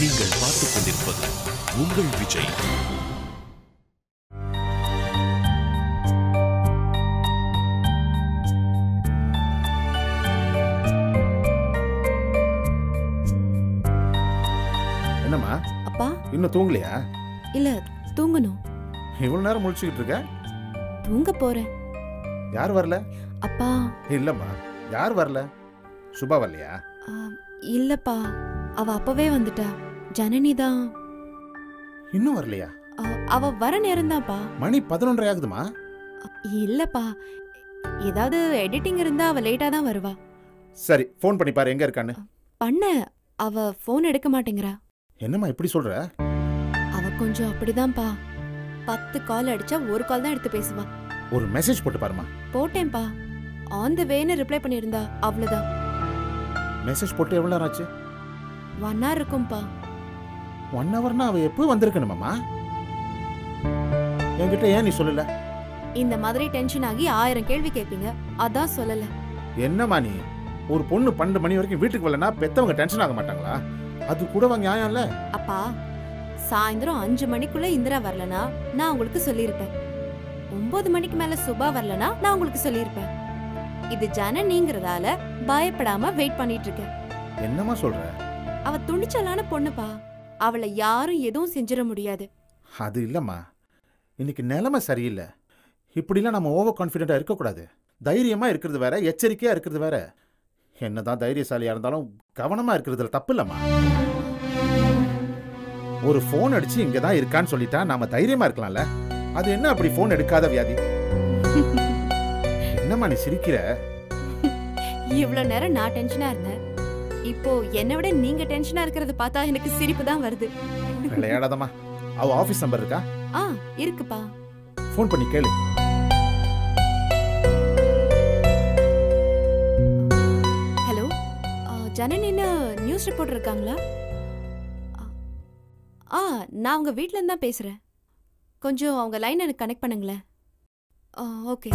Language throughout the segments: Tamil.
நீங்கள் பார்த்துக் கொண்டிருப்பது உங்கள் விஜய். என்னம்மா அப்பா? இன்னும் தூங்கலையா? இல்ல, தூங்கணும். இவ்வளவு நேரம் முழிச்சுக்கிட்டு இருக்க? தூங்க போறேன். யார் வரல? அப்பா. இல்லம்மா, யார் வரல? சுபா வரலையா? இல்லப்பா, அவ அப்பவே வந்துட்டா. ஜனனி தான். இன்னும் வரலையா? அவ வர நேரம்தான்ப்பா. மணி 11:30 ஆகுதுமா. இல்லப்பா, ஏதாவது எடிட்டிங் இருந்தா அவ லேட்டா தான் வருவா. சரி, ஃபோன் பண்ணி பாரு எங்க இருக்கான்னு. பண்ண, அவ ஃபோன் எடுக்க மாட்டேங்கிறா. என்னம்மா இப்படி சொல்ற? அவ கொஞ்சம் அப்படிதான்ப்பா. 10 கால் அடிச்சா ஒரு கால் தான் எடுத்து பேசுவா. ஒரு மெசேஜ் போட்டு பாருமா. போட்டேன்ப்பா, ஆன் தி வேன்னு ரிப்ளை பண்ணியிருந்தா, அவ்வளவுதான். மெசேஜ் போட்டு எவ்வளவு நேரம் ஆச்சு? 1 hour இருக்கும்பா. 1 hourனா அவ எப்போ வந்திருக்கணுமாமா? என்கிட்ட ஏன் நீ சொல்லல? இந்த மாதிரி டென்ஷன் ஆகி 1000 கேள்வி கேட்பீங்க, அதான் சொல்லல. என்னம்மா நீ? ஒரு பொண்ணு 12 மணி வரைக்கும் வீட்டுக்கு வரலனா பெத்தவங்க டென்ஷன் ஆக மாட்டாங்களா? அது கூட நியாயம் இல்ல? அப்பா, சாயந்தரம் 5 மணிக்குள்ள இந்திரா வரலனா நான் உங்களுக்கு சொல்லியிருப்பேன். 9 மணிக்கு மேல சுபா வரலனா நான் உங்களுக்கு சொல்லியிருப்பேன். இது ஜனனிங்கிறதால பயப்படாம வெயிட் பண்ணிட்டு இருக்கேன். என்னம்மா சொல்ற? அவ துணிச்சலான பொண்ணுப்பா. அவளை யாரும் எதுவும் செஞ்சிட முடியாது. அது இல்லம்மா, இன்னைக்கு நிலைமை சரியில்லை. இப்படிலாம் நம்ம ஓவர் கான்ஃபிடென்ட்டா இருக்கக்கூடாது. தைரியமா இருக்கிறது வேற, எச்சரிக்கையா இருக்கிறது வேற. என்னதான் தைரியசாலியா இருந்தாலும் கவனமா இருக்கிறதுல தப்பு இல்லம்மா. ஒரு போன் அடிச்சு இங்கதான் இருக்கான்னு சொல்லிட்டா நாம தைரியமா இருக்கலாம்ல. அது என்ன அப்படி போன் எடுக்காத வியாதி? என்னம்மா நீ சிரிக்கிற? இவ்வளவு நேரம் நான் டென்ஷனா இருந்தேன். இப்போ என்னை விட நீங்க டென்ஷனா இருக்கிறத பார்த்தா எனக்கு சிரிப்பு தான் வருது. விளையாடாதம்மா. அவ ஆபீஸ் நம்பர் இருக்கா? இருக்குப்பா. போன் பண்ணி கேளு. ஹலோ, ஜனனின்னு நியூஸ் ரிப்போர்ட் இருக்காங்களா? நான் உங்க வீட்ல இருந்து தான் பேசுறேன். கொஞ்சம் அவங்க லைன் எனக்கு கனெக்ட் பண்ணுங்களேன். ஓகே.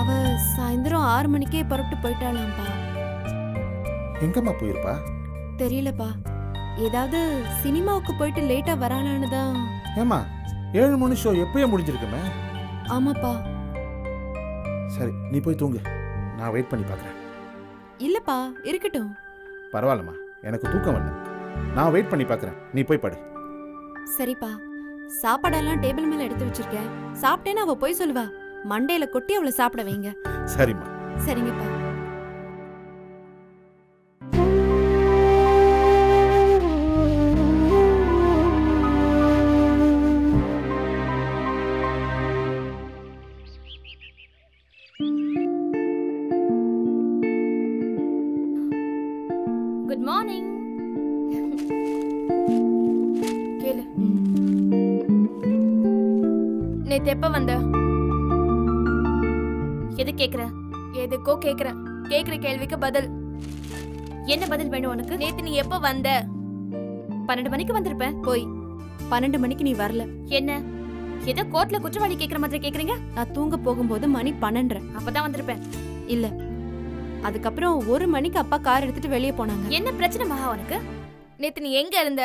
அவ சாயந்தரம் 6 மணிக்கே புறப்பட்டு போயிட்டாளாம்பா. எங்கம்மா போயிருப்பா? தெரியலப்பா. ஏதாவது சினிமாவுக்கு போயிட்டு லேட்டா வராளான்னு தான். ஏமா 7 மணி ஷோ எப்பயே முடிஞ்சிருக்குமே. ஆமாப்பா. சரி, நீ போய் தூங்கு. நான் வெயிட் பண்ணி பார்க்கறேன். இல்லப்பா, இருக்கட்டும். பரவாயில்லம்மா, எனக்கு தூக்கம் வரல. நான் வெயிட் பண்ணி பார்க்கறேன். நீ போய் படு. சரிப்பா. சாப்பாடெல்லாம் டேபிள் மேல எடுத்து வச்சிருக்கேன். சாப்பிட்டேன்னு அவ போய் சொல்லுவா. மண்டையில கொட்டி அவளை சாப்பிட வைங்க. சரிம்மா. சரிங்கப்பா. Good morning. கேளு. நேத்து எப்ப வந்த? எது கேக்குற? எதுக்கோ கேக்குற. கேக்குற கேள்விக்கு பதில். என்ன பதில் வேணும் உனக்கு? நேத்து நீ எப்ப வந்த? 12 மணிக்கு வந்திருப்பேன். போய் 12 மணிக்கு நீ வரல. என்ன ஏதோ கோர்ட்ல குற்றவாளி கேக்குற மாதிரி கேக்குறீங்க? நான் தூங்க போகும்போது மணி 12:30. அப்பதான் வந்திருப்பேன். இல்ல, அதுக்கப்புறம் 1 மணிக்கு அப்பா கார் எடுத்துட்டு வெளியே போனாங்க. என்ன பிரச்சனை மகா உனக்கு? நேத்து நீ எங்க இருந்த?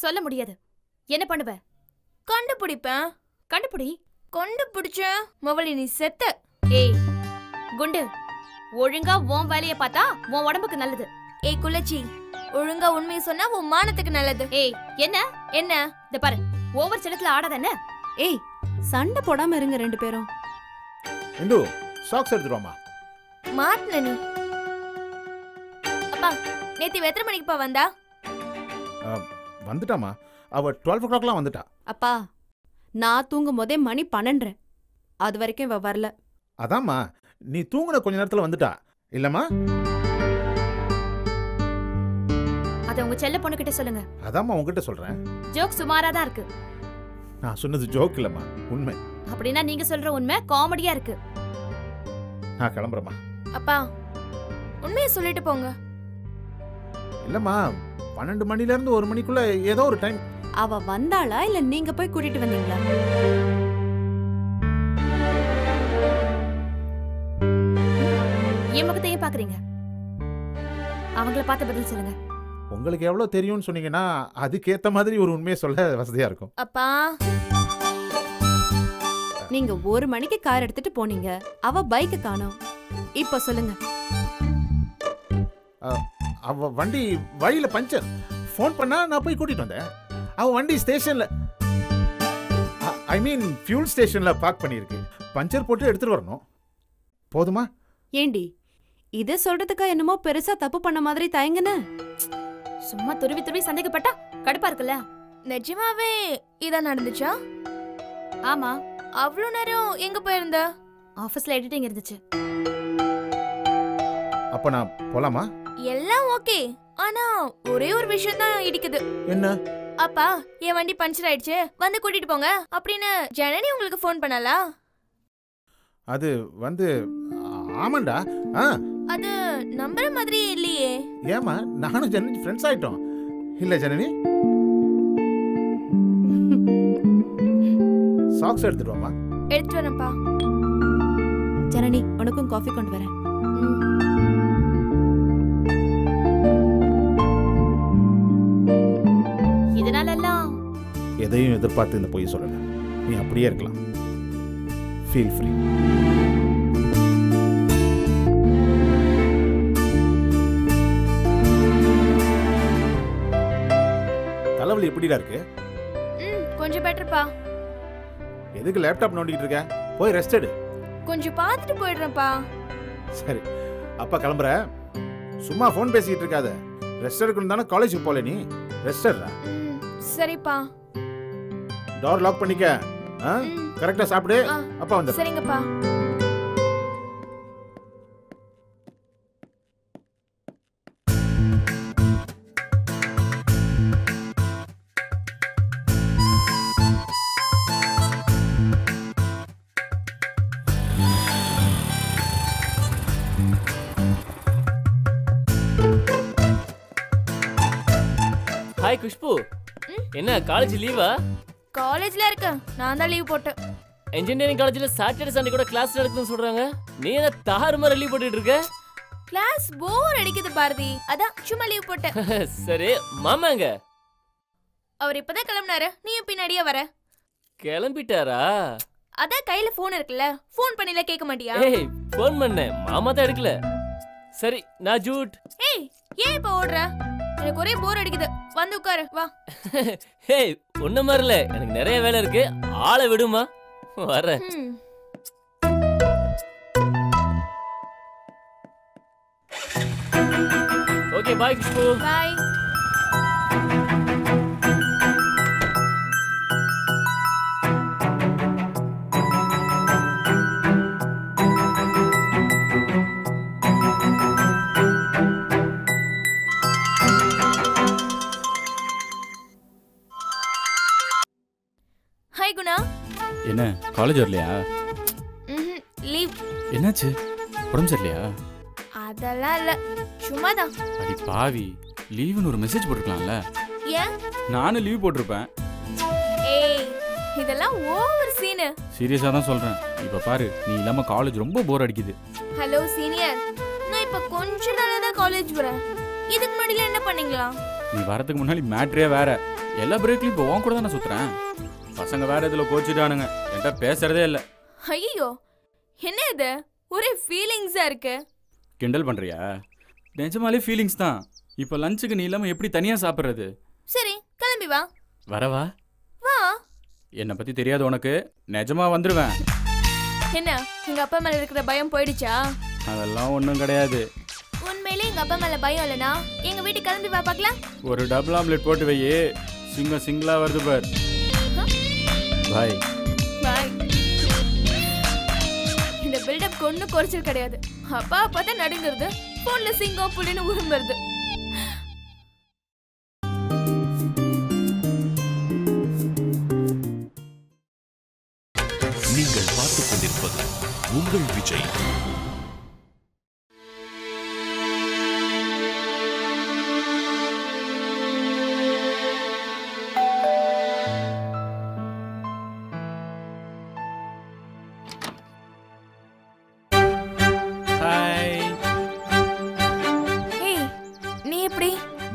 சொல்ல முடியாது. என்ன பண்ணுவ? கண்டுபிடிப்பேன். கண்டுபிடி. கண்டுபிடிச்ச மவளி நீ செத்த. ஏய் குண்டு, ஒழுங்கா உன் வேலைய பார்த்தா உன் உடம்புக்கு நல்லது. ஏய் குலச்சி, ஒழுங்கா உண்மையை சொன்னா உன் மானத்துக்கு நல்லது. ஏய் என்ன என்ன இத பாரு, ஓவர் செலத்துல ஆடாத என்ன? ஏய், சண்டை போடாம இருங்க 2 பேரும். இந்து, சாக்ஸ் எடுத்துருவாமா. மாட்ன நீ. அப்பா, நேத்து எத்தனை மணிக்குப்பா வந்தா? வந்துட்டாமா. அவ 12 o'clockலாம் வந்துட்டா. அப்பா, நான் தூங்கும் போதே மணி 12:30. அது வரைக்கும் இவ வரல. அதாம்மா, நீ தூங்குன கொஞ்ச நேரத்துல வந்துட்டா இல்லம்மா? அத உங்க செல்ல பொண்ணு கிட்ட சொல்லுங்க. அதாம்மா உன்கிட்ட சொல்றேன். ஜோக் சுமாரா தான் இருக்கு. நான் சொன்னது ஜோக் இல்லம்மா, உண்மை. அப்படின்னா நீங்க சொல்ற உண்மை காமெடியா இருக்கு. நான் கிளம்புறேம்மா. அப்பா, உண்மையை சொல்லிட்டு போங்க. இல்லம்மா, 12 மணில இருந்து 1 மணிக்குள்ள ஏதோ ஒரு டைம். அவ வந்தாளா இல்ல நீங்க போய் கூட்டிட்டு வந்தீங்களா? என் முகத்தையே பாக்குறீங்க. அவங்கள பார்த்து பதில் சொல்லுங்க. உங்களுக்கு எவ்வளவு தெரியும்னு சொன்னீங்கன்னா அதுக்கேத்த மாதிரி ஒரு உண்மையை சொல்ல வசதியா இருக்கும். அப்பா, நீங்க 1 மணிக்கு கார் எடுத்துட்டு போனீங்க, அவ பைக்க காணோம். இப்ப சொல்லுங்க. அவ வண்டி வழியில பஞ்சர். ஃபோன் பண்ணா நான் போய் கூட்டிட்டு வந்தேன். அவ வண்டி ஸ்டேஷன்ல, ஐ மீன் ஃபியூல் ஸ்டேஷன்ல பார்க் பண்ணிருக்கு. பஞ்சர் போட்டு எடுத்துட்டு வரணும். போதுமா? ஏண்டி இத சொல்றதுக்கா என்னமோ பெருசா தப்பு பண்ண மாதிரி தயங்குன? சும்மா துருவி துருவி சந்தேகப்பட்டா கடுப்பா இருக்குல்ல. நிஜமாவே இதான் நடந்துச்சா? ஆமா. அவ்வளவு நேரம் எங்க போயிருந்த? ஆபீஸ்ல எடிட்டிங் இருந்துச்சு. அப்ப நான் போலாமா? எல்லாம் ஓகே, ஆனா ஒரே ஒரு விஷயம் தான் இடிக்குது. என்ன? அப்பா, என் வண்டி பஞ்சர் ஆயிடுச்சு, வந்து கூட்டிட்டு போங்க அப்படின்னு ஜனனி உங்களுக்கு ஃபோன் பண்ணாளா? அது வந்து ஆமாண்டா. அது நம்புற மாதிரி இல்லையே. ஏமா, நானும் ஜனனி ஃப்ரெண்ட்ஸ் ஆயிட்டோம் இல்ல ஜனனி? சாக்ஸ் எடுத்துட்டு வாமா. எடுத்துட்டு வரேன்ப்பா. ஜனனி, உனக்கும் காஃபி கொண்டு வரேன். இதனால எல்லாம் எதையும் எதிர்பார்த்து இந்த பொய் சொல்லல. நீ அப்படியே இருக்கலாம். Feel free. தலைவலி எப்படிடா இருக்கு? கொஞ்சம் பெட்டர்ப்பா. எதுக்கு லேப்டாப் நோண்டிட்டு இருக்க? போய் ரெஸ்ட் எடு. கொஞ்சம் பார்த்துட்டு போயிடுறேன்ப்பா. சரி, அப்பா கிளம்புற. சும்மா ஃபோன் பேசிட்டு இருக்காத. ரெஸ்ட் எடுக்கணும் தானே காலேஜுக்கு போல. நீ ரெஸ்ட் எடுடா. சரிப்பா. டோர் லாக் பண்ணிக்க. கரெக்டா சாப்பிடு. அப்பா வந்து. சரிங்கப்பா. ஹாய் குஷ்பு, என்ன காலேஜ் லீவா? காலேஜ்ல இருக்க, நான் தான் லீவ் போட்டேன். இன்ஜினியரிங் காலேஜ்ல சாட்டர்டே சண்டே கூட கிளாஸ் நடக்குதுன்னு சொல்றாங்க. நீ என்ன தாறுமாற லீவ் போட்டுட்டு இருக்க? கிளாஸ் போர் அடிக்குது பாரதி, அதான் சும்மா லீவ் போட்டேன். சரி, மாமாங்க? அவர் இப்பதான் கிளம்பினாரு, நீயும் பின்னாடியே வர. கிளம்பிட்டாரா? அதான் கையில போன் இருக்குல்ல, போன் பண்ணில கேட்க மாட்டியா? ஏய், போன் பண்ணேன், மாமா தான் எடுக்கல. சரி, நான் ஜூட். ஏய், ஏன் இப்ப ஓடுற? எனக்கு ஒரே போர் அடிக்குது, வந்து உட்காரு வா. ஏய், ஒண்ணு மாதிரில, எனக்கு நிறைய வேலை இருக்கு, ஆளை விடுமா. வரேன். ஓகே, பாய் குஷ்பு. பாய். ஹாய் குணா. என்ன காலேஜ் வரலையா? லீவ். என்னாச்சு? உடம்பு சரியில்லையா? அதெல்லாம் இல்ல, சும்மாதான். அடி பாவி, லீவுன்னு ஒரு மெசேஜ் போட்டுருக்கலாம்ல. ஏன்? நானும் லீவ் போட்டிருப்பேன். ஏய், இதெல்லாம் ஓவர் சீன். சீரியஸா தான் சொல்றேன். இப்ப பாரு, நீ இல்லாம காலேஜ் ரொம்ப போர் அடிக்குது. ஹலோ சீனியர், நான் இப்ப கொஞ்ச நாளா தான் காலேஜ் வரேன். இதுக்கு முன்னாடி என்ன பண்ணீங்களா? நீ வரதுக்கு முன்னாடி மேட்ரே வேற. எல்லா பிரேக்லயும் இப்போ உன் கூட தானே சுத்துறேன். பசங்க வேற இதுல கோச்சிட்டானுங்க, என்கிட்ட பேசுறதே இல்ல. ஐயோ, என்ன இது ஒரே ஃபீலிங்ஸா இருக்கு? கிண்டல் பண்றியா? நிஜமாலே ஃபீலிங்ஸ் தான். இப்போ லஞ்சுக்கு நீ இல்லாம எப்படி தனியா சாப்பிடுறது? சரி, கிளம்பி வா. வரவா? வா. என்னை பத்தி தெரியாது உனக்கு, நிஜமா வந்துருவேன். என்ன, எங்க அப்பா மேல இருக்கிற பயம் போயிடுச்சா? அதெல்லாம் ஒன்றும் கிடையாது. உண்மையிலே எங்க அப்பா மேல பயம் இல்லனா எங்க வீட்டுக்கு கிளம்பி வா பார்க்கலாம். ஒரு டபுள் ஆம்லெட் போட்டு வையே, சிங்கம் சிங்கிளா வருது பார். பாய். பாய். இந்த பில்டப் ஒன்னும் குறைச்சல் கிடையாது. அப்பா பார்த்தா நடுங்கிறது, போன்ல சிங்கம் புலின்னு உரும்புறது. நீங்கள் பார்த்துக் கொண்டிருப்பது உங்கள் விஜய்.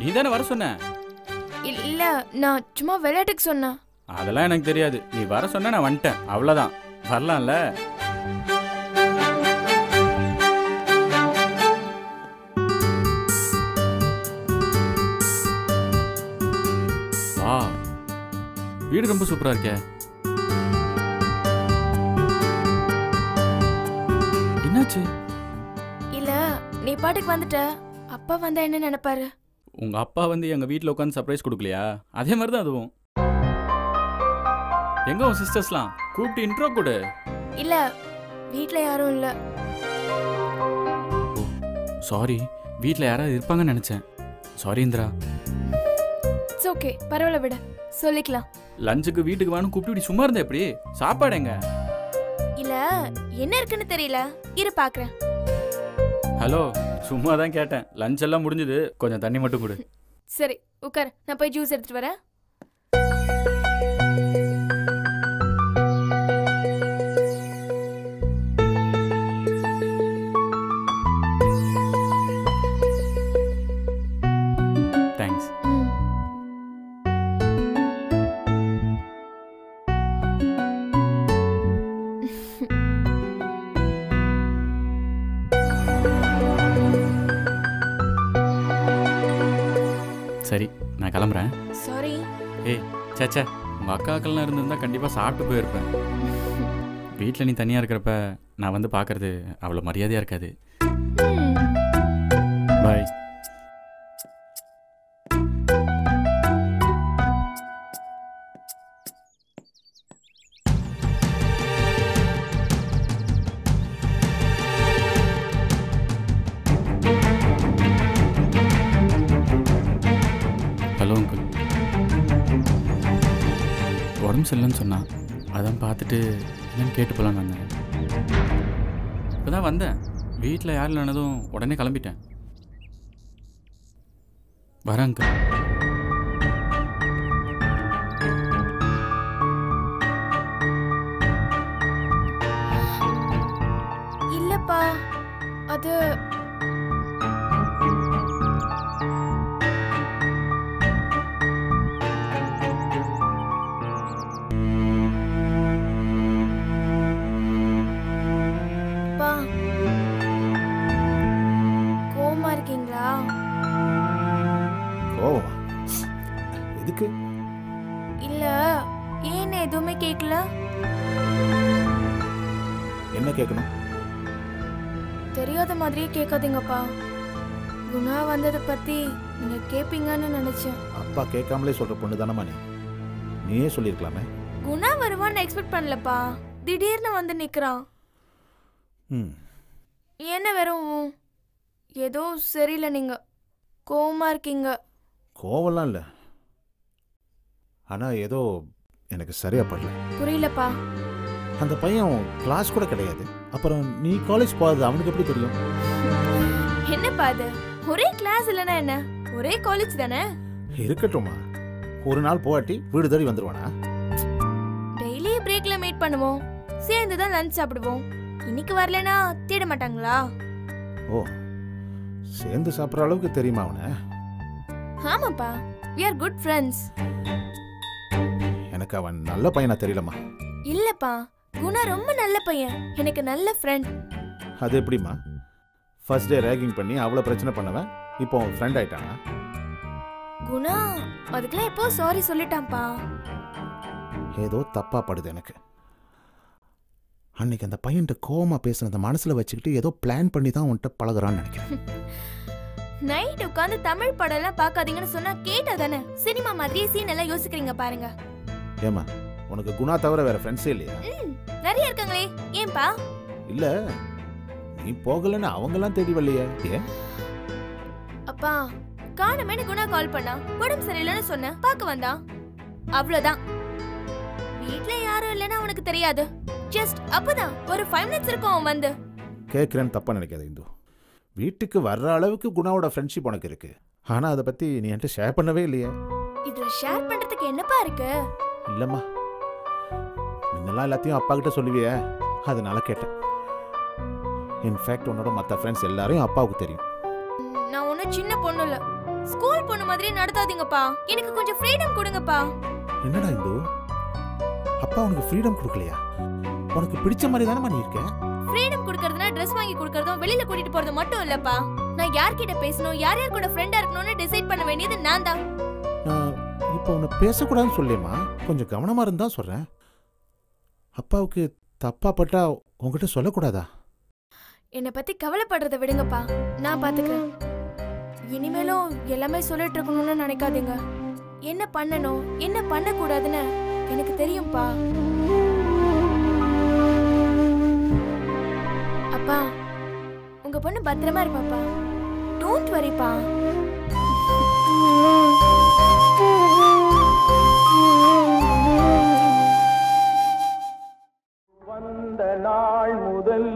நீ தானே வர சொன்ன. இல்ல நான் சும்மா விளையாட்டுக்கு சொன்னேன். அதெல்லாம் எனக்கு தெரியாது. நீ வர சொன்ன நான் வந்துட்டேன், அவ்வளோதான். வரலாம்ல. வா, வீடு ரொம்ப சூப்பரா இருக்கே. என்னாச்சு? இல்ல நீ பாட்டுக்கு வந்துட்ட, அப்பா வந்தா என்ன நினைப்பாரு? உங்க அப்பா வந்து எங்க வீட்டில் உட்காந்து சர்ப்ரைஸ் கொடுக்கலையா? அதே மாதிரி தான் அதுவும். எங்க உன் சிஸ்டர்ஸ்லாம் கூப்பிட்டு இன்ட்ரோ கொடு. இல்ல வீட்ல யாரும் இல்ல. சாரி, வீட்டில் யாராவது இருப்பாங்கன்னு நினைச்சேன். சாரி இந்திரா. இட்ஸ் ஓகே, பரவாயில்ல விட, சொல்லிக்கலாம். லஞ்சுக்கு வீட்டுக்கு வான்னு கூப்பிட்டு இப்படி சும்மா இருந்த எப்படி? சாப்பாடு எங்க? இல்ல என்ன இருக்குன்னு தெரியல, இரு பாக்குறேன். ஹலோ, சும்மா தான் கேட்டேன். லஞ்ச் எல்லாம் முடிஞ்சது, கொஞ்சம் தண்ணி மட்டும் கொடு. சரி உட்கார், நான் போய் ஜூஸ் எடுத்துட்டு வரேன். தேங்க்ஸ். சரி, நான் கிளம்புறேன். சாரி. ஏய் சேச்சே, உங்கள் அக்காக்கள்லாம் இருந்திருந்தா கண்டிப்பாக சாப்பிட்டு போயிருப்பேன். வீட்டில் நீ தனியாக இருக்கிறப்ப நான் வந்து பார்க்கறது அவ்வளோ மரியாதையாக இருக்காது. பாய். Hello uncle. உடம்பு சரியில்லைன்னு சொன்னான், அதான் பார்த்துட்டு என்னன்னு கேட்டு போகலான்னு வந்தேன். இப்போ தான் வந்தேன். வீட்டில் யாரும் இல்லைனதும் உடனே கிளம்பிட்டேன். வரேன் அங்கிள். இல்லப்பா, அது கோவமா இருக்கீங்களா? கோவமா? எதுக்கு? இல்ல ஏன்னு எதுவுமே கேட்கல. என்ன கேட்கணும்? தெரியாத மாதிரியே கேட்காதீங்கப்பா. குணா வந்ததை பத்தி நீங்க கேப்பீங்கன்னு நினைச்சேன். அப்பா கேட்காமலே சொல்ற பொண்ணு தானம்மா நீ. நீயே சொல்லியிருக்கலாமே. குணா வருவான்னு எக்ஸ்பெக்ட் பண்ணலப்பா, திடீர்னு வந்து நிக்கிறான். என்ன வெறும் ஏதோ சரியில்லை, நீங்க கோவமா இருக்கீங்க. கோவம்லாம் இல்லை, ஆனால் ஏதோ எனக்கு சரியா படல. புரியலப்பா. அந்த பையன் கிளாஸ் கூட கிடையாது, அப்புறம் நீ காலேஜ் போகாது அவனுக்கு எப்படி தெரியும்? என்னப்பா அது, ஒரே கிளாஸ் இல்லைன்னா என்ன, ஒரே காலேஜ் தானே. இருக்கட்டும்மா, ஒரு நாள் போகாட்டி வீடு தேடி வந்துருவானா? டெய்லி பிரேக்ல மீட் பண்ணுவோம், சேர்ந்து தான் லஞ்ச் சாப்பிடுவோம். இன்னைக்கு வரலனா தேட மாட்டாங்களா? ஓ, சேர்ந்து சாப்பிட்ற அளவுக்கு தெரியுமா அவனை? ஆமாப்பா, we are good friends. எனக்கு அவன் நல்ல பையனா தெரியலம்மா. இல்லப்பா, குணா ரொம்ப நல்ல பையன், எனக்கு நல்ல ஃப்ரெண்ட். அது எப்படிம்மா? ஃபர்ஸ்ட் டே ரேகிங் பண்ணி அவ்வளோ பிரச்சனை பண்ணவன் இப்போ ஃப்ரெண்ட் ஆயிட்டானா? குணா அதுக்கெல்லாம் எப்போ சாரி சொல்லிட்டான்ப்பா. ஏதோ தப்பா படுது எனக்கு. அன்னைக்கு அந்த பையன்ட்ட கோவமா பேசுனத மனசுல வச்சுக்கிட்டு ஏதோ பிளான் பண்ணி தான் உன்கிட்ட பழகுறான்னு நினைக்கிறேன். நைட் உட்காந்து தமிழ் படம் எல்லாம் பார்க்காதீங்கன்னு சொன்னா கேட்டா தானே? சினிமா மாதிரியே சீன் எல்லாம் யோசிக்கிறீங்க பாருங்க. ஏமா, உனக்கு குணா தவிர வேற ஃப்ரெண்ட்ஸே இல்லையா? நிறைய இருக்காங்களே, ஏன்பா? இல்ல, நீ போகலன்னு அவங்கெல்லாம் தேடி வரலையே, ஏன்? அப்பா, காணமேனு குணா கால் பண்ணா, உடம்பு சரியில்லைன்னு சொன்ன, பார்க்க வந்தான், அவ்வளவுதான். வீட்ல யாரும் இல்லைன்னா அவனுக்கு தெரியாது. ஜஸ்ட் அப்பதான் ஒரு 5 minutes இருக்கும் அவன் வந்து. கேட்குறேன்னு தப்பா நினைக்காத இந்து. வீட்டுக்கு வர்ற அளவுக்கு குணாவோட ஃப்ரெண்ட்ஷிப் உனக்கு இருக்கு, ஆனா அதை பத்தி நீ என்கிட்ட ஷேர் பண்ணவே இல்லையே. இதுல ஷேர் பண்றதுக்கு என்னப்பா இருக்கு? இல்லம்மா, முன்னெல்லாம் எல்லாத்தையும் அப்பா கிட்ட சொல்லுவியே, அதனால கேட்டேன். இன்ஃபேக்ட் உன்னோட மற்ற ஃப்ரெண்ட்ஸ் எல்லாரையும் அப்பாவுக்கு தெரியும். நான் ஒன்னும் சின்ன பொண்ணு இல்ல, ஸ்கூல் பொண்ணு மாதிரி நடத்தாதீங்கப்பா. எனக்கு கொஞ்சம் ஃப்ரீடம் கொடுங்கப்பா. என்னடா இந்து, அப்பா உனக்கு ஃப்ரீடம் கொடுக்கலையா? உனக்கு பிடிச்ச மாதிரி தானே நீ இருக்க. ஃப்ரீடம் கொடுக்கறதுனா ட்ரெஸ் வாங்கி கொடுக்கறதும் வெளியில கூட்டிட்டு போறது மட்டும் இல்லப்பா. நான் யார்கிட்ட பேசணும், யார் யார் கூட ஃப்ரெண்டா இருக்கணும்னு டிசைட் பண்ண வேண்டியது நான் தான். இப்போ உன்னை பேசக்கூடாதுன்னு சொல்லேம்மா, கொஞ்சம் கவனமா இருந்தா சொல்றேன். அப்பாவுக்கு தப்பா பட்டா உங்ககிட்ட சொல்லக்கூடாதா? என்னை பத்தி கவலைப்படுறத விடுங்கப்பா, நான் பாத்துக்கிறேன். இனிமேலும் எல்லாமே சொல்லிட்டு இருக்கணும்னு நினைக்காதீங்க. என்ன பண்ணணும் என்ன பண்ணக்கூடாதுன்னு எனக்கு தெரியும்பா. அப்பா, உங்க பொண்ணு பத்திரமா இருப்பாப்பா. டோன்ட் வரிப்பா. வந்த நாள் முதல்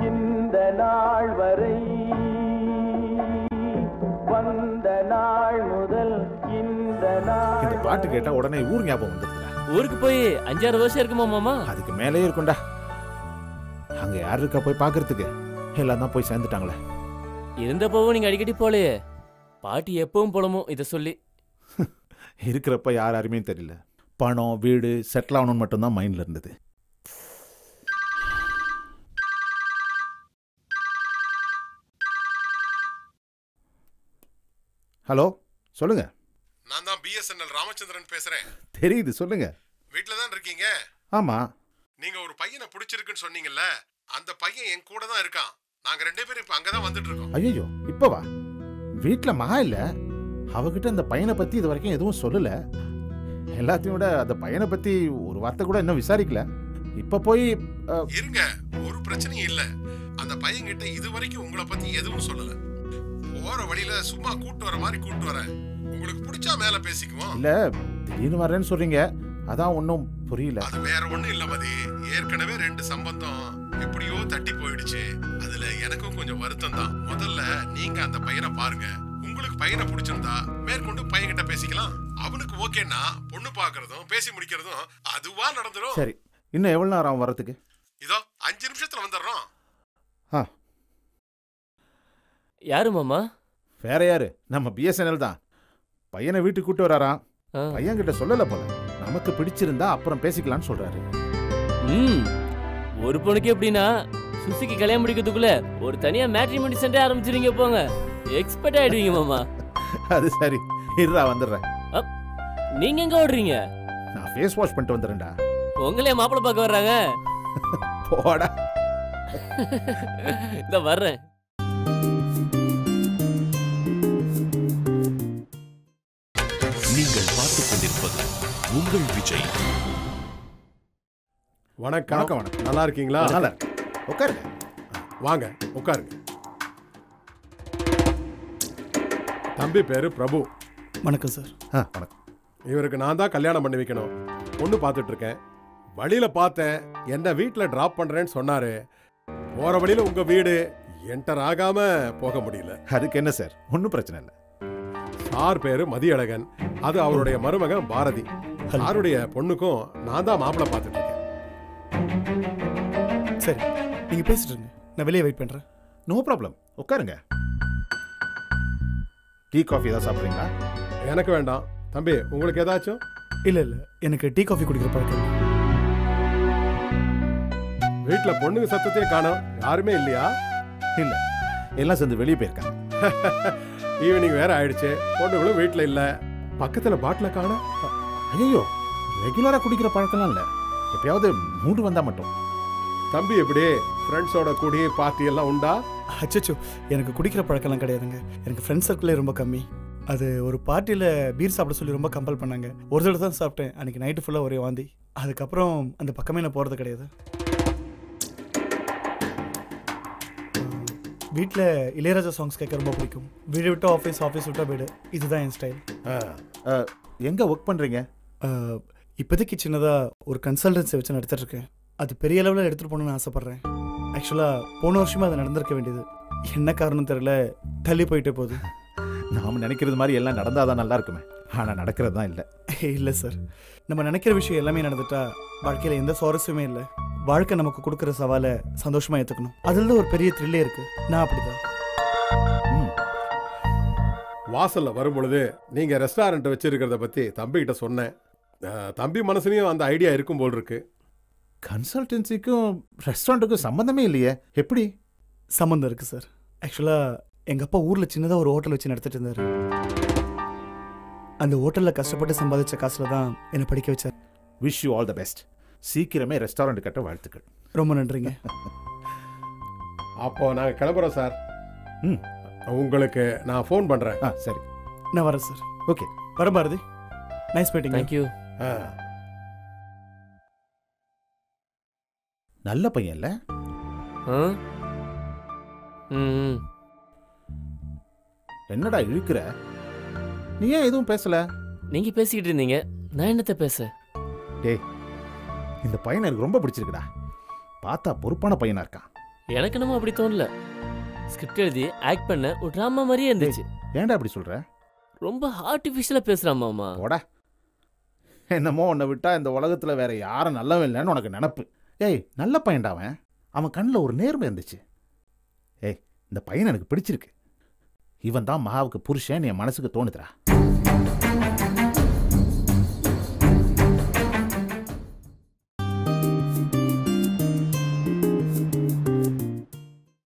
இந்த நாள் வரை, வந்த நாள் முதல் இந்த நாள். இந்த பாட்டு கேட்டா உடனே ஊர் ஞாபகம் வந்துருக்குடா. ஊருக்கு போய் 5-6 வருஷம் இருக்குமா மாமா? அதுக்கு மேலேயே இருக்கும்டா. அங்க யார் இருக்கா போய் பாக்குறதுக்கு? எல்லாம் தான் போய் சேர்ந்துட்டாங்களே. இருந்தப்பவும் நீங்க அடிக்கடி போலையே. பாட்டி எப்பவும் போலமோ இதை சொல்லி. இருக்கிறப்ப யாருமே தெரியல. பணம், வீடு, செட்டில் ஆகணும்னு மட்டும்தான் மைண்ட்ல இருந்தது. ஹலோ, சொல்லுங்க. நான் தான் பிஎஸ்என்எல் ராமச்சந்திரன் பேசுறேன். தெரியுது, சொல்லுங்க. வீட்ல தான் இருக்கீங்க? ஆமா. நீங்க ஒரு பையனை பிடிச்சிருக்குன்னு சொன்னீங்கல்ல, அந்த பையன் என் கூட தான் இருக்கான். நாங்க 2 பேரும் இப்ப அங்கதான் வந்துட்டு இருக்கோம். ஐயோ, இப்பவா? வீட்டுல மகா இல்ல. அவகிட்ட அந்த பையனை பத்தி இது வரைக்கும் எதுவும் சொல்லல. எல்லாத்தையும் விட அந்த பையனை பத்தி ஒரு வார்த்தை கூட இன்னும் விசாரிக்கல. இப்ப போய் இருங்க, ஒரு பிரச்சனையும் இல்ல. அந்த பையன் கிட்ட இது வரைக்கும் உங்களை பத்தி எதுவும் சொல்லல. போற வழியில சும்மா கூட்டு வர மாதிரி கூட்டு வரேன். உங்களுக்கு பிடிச்சா மேல பேசிக்குவோம். இல்ல, திடீர்னு வரேன்னு சொல்றீங்க, அதான் ஒன்னும் புரியல. அது வேற ஒண்ணும் இல்ல மதி. ஏற்கனவே 2 சம்பந்தம் எப்படியோ தட்டி போயிடுச்சு. அதுல எனக்கும் கொஞ்சம் வருத்தம் தான். முதல்ல நீங்க அந்த பையனை பாருங்க. உங்களுக்கு பையனை பிடிச்சிருந்தா மேற்கொண்டு பையன்கிட்ட பேசிக்கலாம். அவனுக்கு ஓகேன்னா பொண்ணு பாக்குறதும் பேசி முடிக்கிறதும் அதுவா நடந்துரும். சரி, இன்னும் எவ்வளவு நேரம் ஆகும் வரதுக்கு? இதோ 5 நிமிஷத்துல வந்துடுறோம். யாரு மாமா? வேற யாரு, நம்ம பிஎஸ்என்எல் தான். பையனை வீட்டுக்கு கூட்டு வராராம். பையன் கிட்ட சொல்லல போல. நமக்கு பிடிச்சிருந்தா அப்புறம் பேசிக்கலாம்னு சொல்றாரு. ஒரு பொண்ணுக்கு எப்படின்னா சுசிக்கு கல்யாணம் முடிக்கிறதுக்குள்ள ஒரு தனியா மேட்ரிமோனி சென்டர் ஆரம்பிச்சிருங்க. போங்க, எக்ஸ்பர்ட் ஆயிடுவீங்க மாமா. அது சரி, இருடா வந்துடுறேன். நீங்க எங்க ஓடுறீங்க? நான் ஃபேஸ் வாஷ் பண்ணிட்டு வந்துடுறேன்டா. உங்களே மாப்பிள்ளை பார்க்க வர்றாங்க. போடா. இந்த வர்றேன். நீங்கள் பார்த்துக் கொண்டிருப்பது உங்கள் விஜய். வணக்கம். வணக்கம். நல்லா இருக்கீங்களா? நல்லா இருக்கு. உட்காருங்க. வாங்க உட்காருங்க. தம்பி பேரு பிரபு. வணக்கம் சார். வணக்கம். இவருக்கு நான் தான் கல்யாணம் பண்ணி வைக்கணும். பொண்ணு பார்த்துட்டு இருக்கேன். வழியில பார்த்தேன், என்ன வீட்டில் டிராப் பண்றேன்னு சொன்னாரு. போற வழியில உங்க வீடு என்டர் ஆகாம போக முடியல. அதுக்கு என்ன சார், ஒன்றும் பிரச்சனை இல்லை. சார் பேரு மதியழகன். அது அவருடைய மருமகன் பாரதி. சாருடைய பொண்ணுக்கும் நான் தான் மாப்பிள்ளை பார்த்துட்டு இருக்கேன். சரி, நீங்க பேசிட்டு இருங்க, நான் வெளியே வெயிட் பண்றேன். நோ ப்ராப்ளம், உட்காருங்க. டீ காஃபி ஏதாவது சாப்பிட்றீங்களா? எனக்கு வேண்டாம். தம்பி, உங்களுக்கு ஏதாச்சும்? இல்ல இல்ல, எனக்கு டீ காஃபி குடிக்கிற பழக்கம் இல்லை. வீட்டுல பொண்ணுங்க சத்தத்தையே காணோம். யாருமே இல்லையா? இல்ல, எல்லாம் சேர்ந்து வெளியே போயிருக்காங்க. ஈவினிங் வேற ஆயிடுச்சு. பொண்ணுங்களும் வீட்டுல இல்ல. பக்கத்துல பாட்டில காணோம். ஐயோ, ரெகுலரா குடிக்கிற பழக்கம்லாம் இல்ல, எப்பயாவது மூடு வந்தா மட்டும். தம்பி எப்படி ஃப்ரெண்ட்ஸோட கூடி பார்ட்டி எல்லாம் உண்டா? அச்சோ, எனக்கு குடிக்கிற பழக்கம்லாம் கிடையாதுங்க. எனக்கு ஃப்ரெண்ட்ஸ் சர்க்கிளே ரொம்ப கம்மி. அது ஒரு பார்ட்டியில் பீர் சாப்பிட சொல்லி ரொம்ப கம்பல் பண்ணாங்க. ஒரு தடவை தான் சாப்பிட்டேன். அன்றைக்கி நைட்டு ஃபுல்லாக ஒரே வாந்தி. அதுக்கப்புறம் அந்த பக்கமே நான் போகிறது கிடையாது. வீட்டில் இளையராஜா சாங்ஸ் கேட்க ரொம்ப பிடிக்கும். வீடு விட்டு ஆஃபீஸ், ஆஃபீஸ் விட்டால் வீடு. இதுதான் என் ஸ்டைல். எங்கே ஒர்க் பண்ணுறீங்க? இப்போதைக்கு சின்னதாக ஒரு கன்சல்டன்சி வச்சு நடத்திட்டுருக்கேன். அது பெரிய அளவில் எடுத்துகிட்டு போகணுன்னு ஆசைப்பட்றேன். ஆக்சுவலாக போன வருஷமாக அது நடந்திருக்க வேண்டியது. என்ன காரணம் தெரியல, தள்ளி போயிட்டே போகுது. நாம் நினைக்கிறது மாதிரி எல்லாம் நடந்தாதான் நல்லா இருக்குமே, ஆனால் நடக்கிறது தான் இல்லை. இல்லை சார், நம்ம நினைக்கிற விஷயம் எல்லாமே நடந்துட்டா வாழ்க்கையில் எந்த சுவாரஸ்யமே இல்லை. வாழ்க்கை நமக்கு கொடுக்குற சவாலை சந்தோஷமாக ஏற்றுக்கணும். அதில் ஒரு பெரிய த்ரில்லே இருக்குது. நான் அப்படிதான். வாசல்ல வரும் பொழுது நீங்க ரெஸ்டாரண்ட் வச்சிருக்கிறத பத்தி தம்பிகிட்ட சொன்னேன். தம்பி மனசுலயும் அந்த ஐடியா இருக்கும் போல் இருக்கு. கன்சல்டன்சிக்கும் ரெஸ்டாரண்ட்டுக்கும் சம்மந்தமே இல்லையே, எப்படி? சம்மந்தம் இருக்குது சார். ஆக்சுவலாக எங்கள் அப்பா ஊரில் சின்னதாக ஒரு ஹோட்டல் வச்சு நடத்திட்டு இருந்தார். அந்த ஹோட்டலில் கஷ்டப்பட்டு சம்பாதிச்ச காசில் தான் என்னை படிக்க வச்சார். Wish you all the best. சீக்கிரமே ரெஸ்டாரண்ட் கட்ட வாழ்த்துக்கள். ரொம்ப நன்றிங்க. அப்போ நாங்க கிளம்புறோம் சார். ம் உங்களுக்கு நான் ஃபோன் பண்றேன். சரி, நான் வரேன் சார். ஓகே. வர பாரதி. Nice meeting. தேங்க்யூ. நல்ல பையன்ல. என்னடா இழுக்கிற? நீ ஏன் எதுவும் பேசல? நீங்க பேசிக்கிட்டு இருந்தீங்க, நான் என்னத்த பேச? டேய், இந்த பையனை எனக்கு ரொம்ப பிடிச்சிருக்குடா. பார்த்தா பொறுப்பான பையனா இருக்கான். எனக்கு நம்ம அப்படி தோணல. ஸ்கிரிப்ட் எழுதி ஆக்ட் பண்ண ஒரு ட்ராமா மாதிரியே இருந்துச்சு. ஏன்டா அப்படி சொல்ற? ரொம்ப ஆர்டிஃபிஷியலா பேசுறான் மாமா. போடா. என்னமோ உன்னை விட்டா இந்த உலகத்துல வேற யாரும் நல்லவன் இல்லைன்னு உனக்கு நினப்பு. ஏய், நல்ல பையன்டா அவன். அவன் கண்ணில் ஒரு நேர்மை இருந்துச்சு. ஏய், இந்த பையன் எனக்கு பிடிச்சிருக்கு. இவன் தான் மகாவுக்கு புருஷன் என் மனசுக்கு தோணுதுடா.